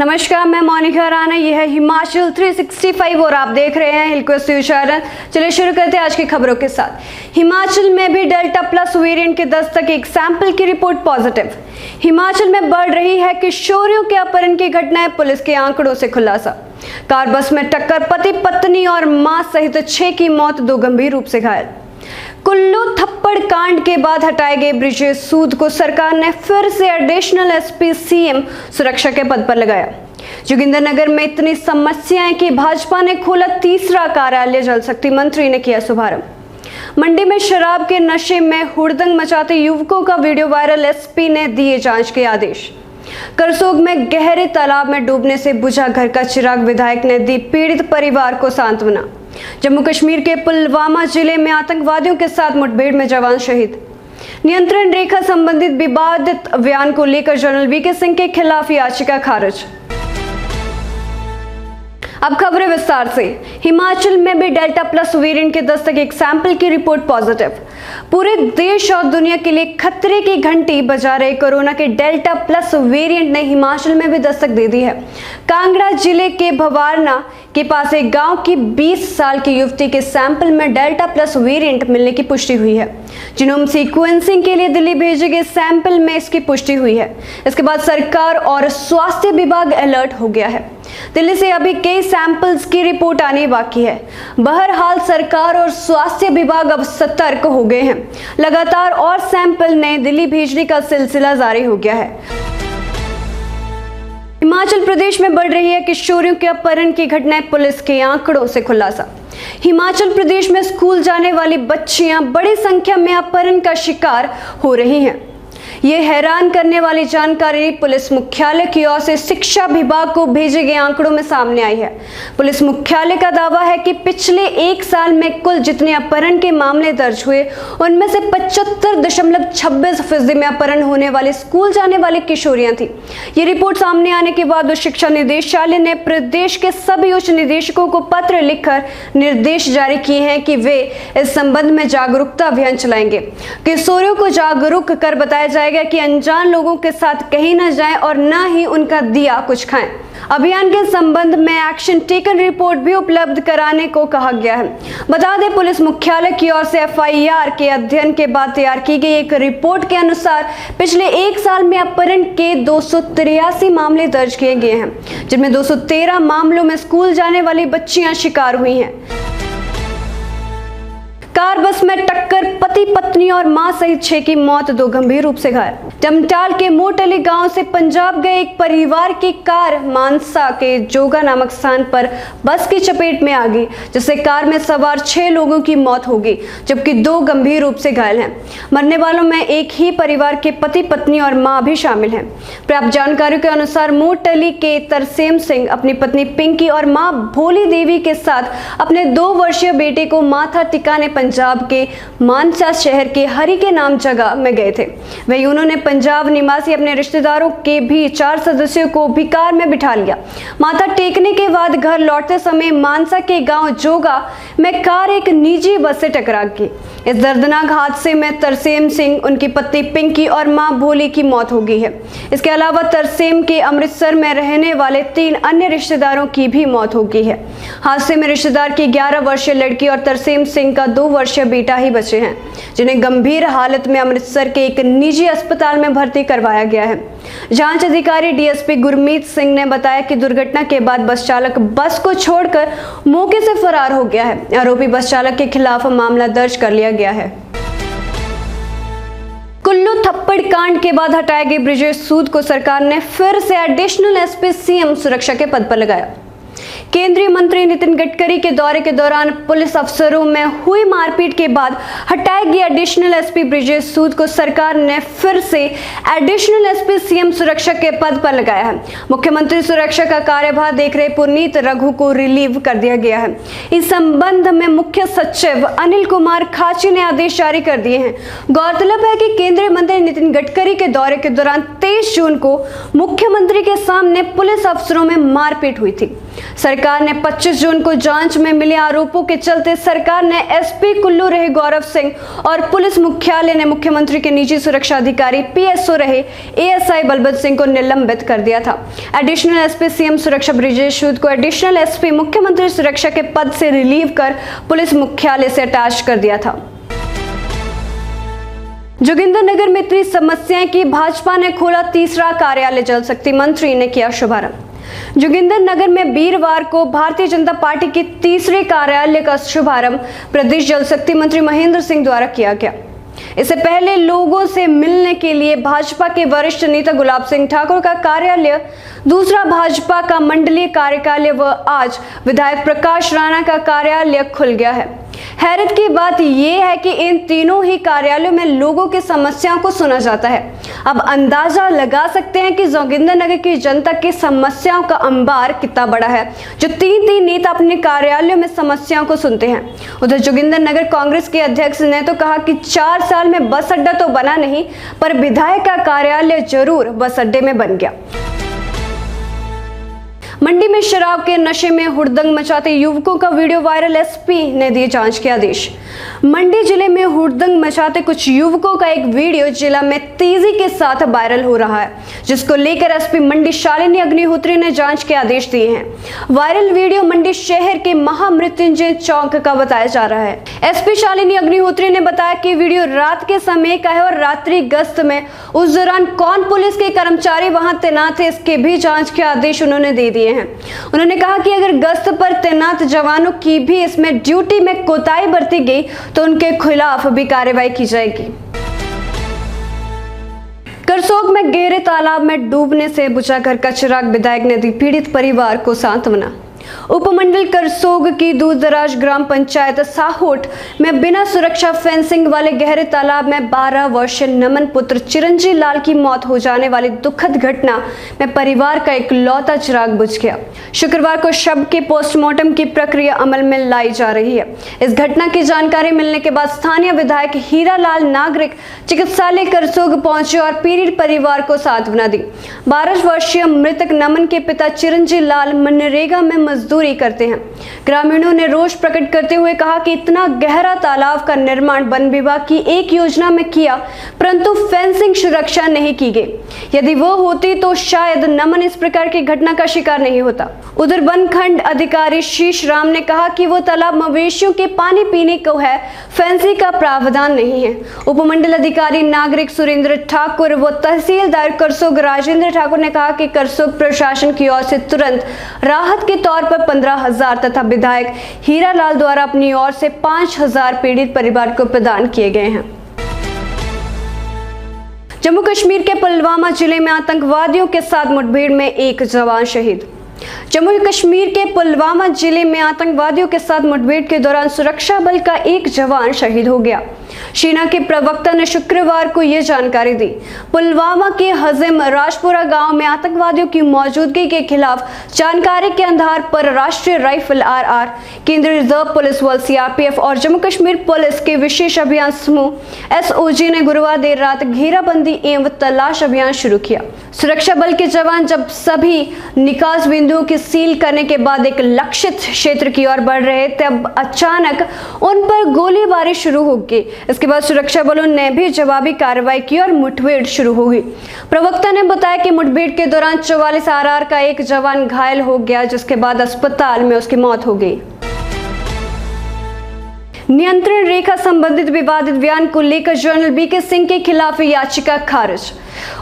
नमस्कार, मैं मोनिका राणा। यह है हिमाचल 365 और आप देख रहे हैं हिलक्वेस्ट न्यूज चैनल। चलिए शुरू करते हैं आज की खबरों के साथ। हिमाचल में भी डेल्टा प्लस वेरिएंट के दस्तक, एक सैंपल की रिपोर्ट पॉजिटिव। हिमाचल में बढ़ रही है किशोरियों के अपहरण की घटनाएं, पुलिस के आंकड़ों से खुलासा। कार बस में टक्कर, पति पत्नी और मां सहित 6 की मौत, 2 गंभीर रूप से घायल। कुल्लू थप्पड़ कांड के बाद हटाए गए ब्रिजेश सूद को सरकार ने फिर से एडिशनल एसपी सीएम सुरक्षा के पद पर लगाया। जोगिंद्रनगर में इतनी समस्याएं कि भाजपा ने खोला तीसरा कार्यालय, जल शक्ति मंत्री ने किया शुभारंभ। मंडी में शराब के नशे में हुड़दंग मचाते युवकों का वीडियो वायरल, एसपी ने दिए जांच के आदेश। करसोग में गहरे तालाब में डूबने से बुझा घर का चिराग, विधायक ने दी पीड़ित परिवार को सांत्वना। जम्मू कश्मीर के पुलवामा जिले में आतंकवादियों के साथ मुठभेड़ में जवान शहीद। नियंत्रण रेखा संबंधित विवादित अभियान को लेकर जनरल वीके सिंह के खिलाफ याचिका खारिज। अब खबरें विस्तार से। हिमाचल में भी डेल्टा प्लस वेरिएंट के दस्तक, एक सैंपल की रिपोर्ट पॉजिटिव। पूरे देश और दुनिया के लिए खतरे की घंटी बजा रहे कोरोना के डेल्टा प्लस वेरिएंट ने हिमाचल में भी दस्तक दे दी है। कांगड़ा जिले के भवारना के पास एक गांव की 20 साल की युवती के सैंपल में डेल्टा प्लस वेरिएंट मिलने की पुष्टि हुई है। जीनोम सीक्वेंसिंग के लिए दिल्ली भेजे गए सैंपल में इसकी पुष्टि हुई है। इसके बाद सरकार और स्वास्थ्य विभाग अलर्ट हो गया है। दिल्ली से अभी कई सैंपल्स की रिपोर्ट आनी बाकी है। बहरहाल सरकार और स्वास्थ्य विभाग अब सतर्क हो गए हैं। लगातार और सैंपल नए दिल्ली भेजने का सिलसिला जारी हो गया है। हिमाचल प्रदेश में बढ़ रही है किशोरियों के अपहरण की घटनाएं, पुलिस के आंकड़ों से खुलासा। हिमाचल प्रदेश में स्कूल जाने वाली बच्चियां बड़ी संख्या में अपहरण का शिकार हो रही हैं। ये हैरान करने वाली जानकारी पुलिस मुख्यालय की ओर से शिक्षा विभाग को भेजे गए आंकड़ों में सामने आई है। पुलिस मुख्यालय का दावा है कि पिछले 1 साल में कुल जितने अपहरण के मामले दर्ज हुए, उनमें से 75.26% में अपहरण होने वाली स्कूल जाने वाली किशोरियां थी। ये रिपोर्ट सामने आने के बाद शिक्षा निदेशालय ने प्रदेश के सभी उच्च निदेशकों को पत्र लिखकर निर्देश जारी किए हैं कि वे इस संबंध में जागरूकता अभियान चलाएंगे। किशोरियों को जागरूक कर बताया जाएगा कि अनजान लोगों के साथ कहीं न जाएं और न ही उनका दिया कुछ खाएं। अभियान के संबंध में एक्शन टेकन रिपोर्ट भी उपलब्ध कराने को कहा गया है। बता दें, पुलिस मुख्यालय की ओर से एफआईआर के अध्ययन के बाद तैयार की गई एक रिपोर्ट के अनुसार पिछले 1 साल में अपहरण के 283 मामले दर्ज किए गए हैं, जिनमें 213 मामलों में स्कूल जाने वाली बच्चियां शिकार हुई हैं। कार बस में टक्कर, पति पत्नी और मां सहित 6 की मौत, 2 गंभीर रूप से घायल। डमटाल के मोटली गांव से पंजाब गए एक परिवार की कार मानसा के जोगा नामक स्थान पर बस की चपेट में आ गई, जिससे कार में सवार 6 लोगों की मौत हो गई, जबकि 2 गंभीर रूप से घायल हैं। मरने वालों में एक ही परिवार के पति पत्नी और मां भी शामिल हैं। प्राप्त जानकारी के अनुसार मोटली के तरसेम सिंह अपनी पत्नी पिंकी और मां भोली देवी के साथ अपने 2 वर्षीय बेटे को माथा टिकाने पंजाब के मानसा शहर के हरि के नाम जगह में गए थे। वहीं उन्होंने पंजाब निवासी अपने रिश्तेदारों के भी 4 सदस्यों को भी कार में बिठा लिया। माथा टेकने के बाद घर लौटते समय मानसा के गांव जोगा में कार एक निजी बस से टकरा गई। इस दर्दनाक हादसे में तरसेम सिंह, उनकी पत्नी पिंकी और मां भोली की मौत हो गई है। इसके अलावा तरसेम के अमृतसर में रहने वाले 3 अन्य रिश्तेदारों की भी मौत हो गई है। हादसे में रिश्तेदार की 11 वर्षीय लड़की और तरसेम सिंह का 2 वर्षीय बेटा ही बचे हैं, जिन्हें गंभीर हालत में अमृतसर के एक निजी अस्पताल में भर्ती करवाया गया है। जांच अधिकारी डीएसपी गुरमीत सिंह ने बताया कि दुर्घटना के बाद बस चालक बस को छोड़कर मौके से फरार हो गया है। आरोपी बस चालक के खिलाफ मामला दर्ज कर लिया गया है। कुल्लू थप्पड़ कांड के बाद हटाए गए ब्रिजेश सूद को सरकार ने फिर से एडिशनल एसपी सीएम सुरक्षा के पद पर लगाया। केंद्रीय मंत्री नितिन गडकरी के दौरे के दौरान पुलिस अफसरों में हुई मारपीट के बाद हटाए गए एडिशनल एसपी ब्रिजेश सूद को सरकार ने फिर से एडिशनल एसपी सीएम सुरक्षा के पद पर लगाया है। मुख्यमंत्री सुरक्षा का कार्यभार देख रहे पुनीत रघु को रिलीव कर दिया गया है। इस संबंध में मुख्य सचिव अनिल कुमार खाची ने आदेश जारी कर दिए हैं। गौरतलब है कि केंद्रीय मंत्री नितिन गडकरी के दौरे के दौरान 23 जून को मुख्यमंत्री के सामने पुलिस अफसरों में मारपीट हुई थी। सरकार ने 25 जून को जांच में मिले आरोपों के चलते सरकार ने एसपी कुल्लू रहे गौरव सिंह और पुलिस मुख्यालय ने मुख्यमंत्री के निजी सुरक्षा अधिकारी पीएसओ रहे एएसआई बलबंत सिंह को निलंबित कर दिया था। एडिशनल एसपी सीएम सुरक्षा ब्रिजेश सूद को एडिशनल एसपी मुख्यमंत्री सुरक्षा के पद से रिलीव कर पुलिस मुख्यालय से अटैच कर दिया था। जोगिंदरनगर में इतनी समस्याएं कि भाजपा ने खोला तीसरा कार्यालय, जल शक्ति मंत्री ने किया शुभारंभ। जोगिंदरनगर में वीरवार को भारतीय जनता पार्टी के तीसरे कार्यालय का शुभारंभ प्रदेश जल शक्ति मंत्री महेंद्र सिंह द्वारा किया गया। इससे पहले लोगों से मिलने के लिए भाजपा के वरिष्ठ नेता गुलाब सिंह ठाकुर का कार्यालय, दूसरा भाजपा का मंडलीय कार्यालय व आज विधायक प्रकाश राणा का कार्यालय खुल गया है। हैरत की बात यह है कि इन तीनों ही कार्यालयों में लोगों की समस्याओं को सुना जाता है। अब अंदाजा लगा सकते हैं कि जोगिंदरनगर की जनता की समस्याओं का अंबार कितना बड़ा है, जो तीन नेता अपने कार्यालयों में समस्याओं को सुनते हैं। उधर जोगिंदरनगर कांग्रेस के अध्यक्ष ने तो कहा कि 4 साल में बस अड्डा तो बना नहीं, पर विधायक का कार्यालय जरूर बस अड्डे में बन गया। मंडी में शराब के नशे में हुड़दंग मचाते युवकों का वीडियो वायरल, एसपी ने दिए जांच के आदेश। मंडी जिले में हुड़दंग मचाते कुछ युवकों का एक वीडियो जिला में तेजी के साथ वायरल हो रहा है, जिसको लेकर एसपी मंडी शालिनी अग्निहोत्री ने जांच के आदेश दिए हैं। वायरल वीडियो मंडी शहर के महामृत्युंजय चौक का बताया जा रहा है। एसपी शालिनी अग्निहोत्री ने बताया कि वीडियो रात के समय का है और रात्रि गश्त में उस दौरान कौन पुलिस के कर्मचारी वहां तैनात थे, इसके भी जांच के आदेश उन्होंने दे दिए हैं। उन्होंने कहा कि अगर गश्त पर तैनात जवानों की भी इसमें ड्यूटी में कोताही बरती गई तो उनके खिलाफ भी कार्रवाई की जाएगी। करसोग में गहरे तालाब में डूबने से बुझा घर का चिराग, विधायक ने दी पीड़ित परिवार को सांत्वना। उपमंडल करसोग की दूरदराज ग्राम पंचायत साहोट में बिना सुरक्षा फेंसिंग वाले गहरे तालाब में 12 वर्षीय नमन पुत्र चिरंजी लाल की मौत हो जाने वाली दुखद घटना में परिवार का इकलौता चिराग बुझ गया। शुक्रवार को शव के पोस्टमार्टम की प्रक्रिया अमल में लाई जा रही है। इस घटना की जानकारी मिलने के बाद स्थानीय विधायक हीरालाल नागरिक चिकित्सालय करसोग पहुंचे और पीड़ित परिवार को सांत्वना दी। 12 वर्षीय मृतक नमन के पिता चिरंजी लाल मनरेगा में मजदूरी करते हैं। ग्रामीणों ने रोष प्रकट करते हुए कहा कि इतना गहरा तालाब का निर्माण वन विभाग की एक योजना में किया, परंतु फेंसिंग सुरक्षा नहीं की गई। यदि वो होती तो शायद नमन इस प्रकार की घटना का शिकार नहीं होता। उधर वनखंड अधिकारी शीश राम ने कहा कि वो तालाब मवेशियों के पानी पीने को है, फेंसिंग का प्रावधान नहीं है। उपमंडल अधिकारी नागरिक सुरेंद्र ठाकुर व तहसीलदार करसोग राजेंद्र ठाकुर ने कहा कि करसोग प्रशासन की ओर से तुरंत राहत के तौर पर 15,000 तथा विधायक हीरालाल द्वारा अपनी ओर से 5,000 पीड़ित परिवार को प्रदान किए गए हैं। जम्मू कश्मीर के पुलवामा जिले में आतंकवादियों के साथ मुठभेड़ में एक जवान शहीद। जम्मू कश्मीर के पुलवामा जिले में आतंकवादियों के साथ मुठभेड़ के दौरान सुरक्षा बल का एक जवान शहीद हो गया। सेना के प्रवक्ता ने शुक्रवार को यह जानकारी दी। पुलवामा के हजिम राजपुरा गांव में आतंकवादियों की मौजूदगी के खिलाफ जानकारी के आधार पर राष्ट्रीय राइफल आरआर, केंद्रीय रिजर्व पुलिस बल सीआरपीएफ और जम्मू कश्मीर पुलिस के विशेष अभियान समूह एसओजी ने गुरुवार देर रात घेराबंदी एवं तलाश अभियान शुरू किया। सुरक्षा बल के जवान जब सभी निकास बिंदुओं की सील करने के बाद एक लक्षित क्षेत्र की ओर बढ़ रहे तब अचानक उन पर गोलीबारी शुरू हो गई। इसके बाद सुरक्षा बलों ने भी जवाबी कार्रवाई की और मुठभेड़ शुरू हो गई। प्रवक्ता ने बताया कि मुठभेड़ के दौरान 44 आरआर का एक जवान घायल हो गया, जिसके बाद अस्पताल में उसकी मौत हो गई। नियंत्रण रेखा संबंधित विवादित बयान को लेकर जनरल वीके सिंह के खिलाफ याचिका खारिज।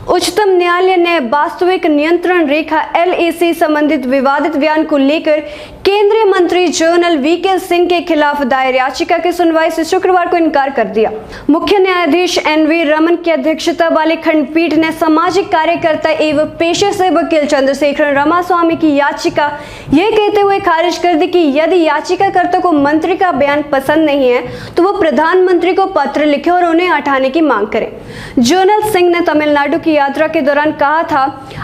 उच्चतम न्यायालय ने वास्तविक नियंत्रण रेखा LAC संबंधित विवादित बयान को लेकर केंद्रीय मंत्री जनरल वीके सिंह के खिलाफ दायर याचिका की सुनवाई से शुक्रवार को इनकार कर दिया। मुख्य न्यायाधीश NV रमन की अध्यक्षता वाली खंडपीठ ने सामाजिक कार्यकर्ता एवं पेशे से वकील चंद्रशेखर रामास्वामी की याचिका यह कहते हुए खारिज कर दी कि यदि याचिकाकर्ता को मंत्री का बयान पसंद नहीं है तो वो प्रधानमंत्री को पत्र लिखे और उन्हें हटाने की मांग करे। जनरल सिंह ने तमिलनाडु तमिलनाडु की यात्रा के दौरान कहा था,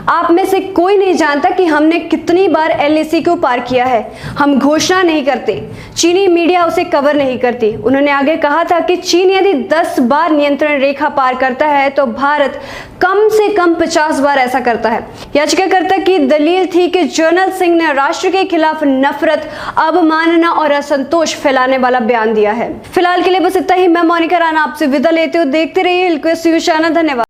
आप में से कोई नहीं जानता कि हमने कितनी बार एलएसी को पार किया है। हम घोषणा नहीं करते, चीनी मीडिया उसे कवर नहीं करती। उन्होंने आगे कहा था कि चीन यदि 10 बार नियंत्रण रेखा पार करता है तो भारत कम से कम 50 बार ऐसा करता है। याचिकाकर्ता की दलील थी कि जनरल सिंह ने राष्ट्र के खिलाफ नफरत, अवमानना और असंतोष फैलाने वाला बयान दिया है। फिलहाल के लिए बस इतना ही। मैं मोनिका राणा आपसे विदा लेती हूँ। देखते रहिए हिलक्वेस्ट न्यूज़ चैनल। धन्यवाद।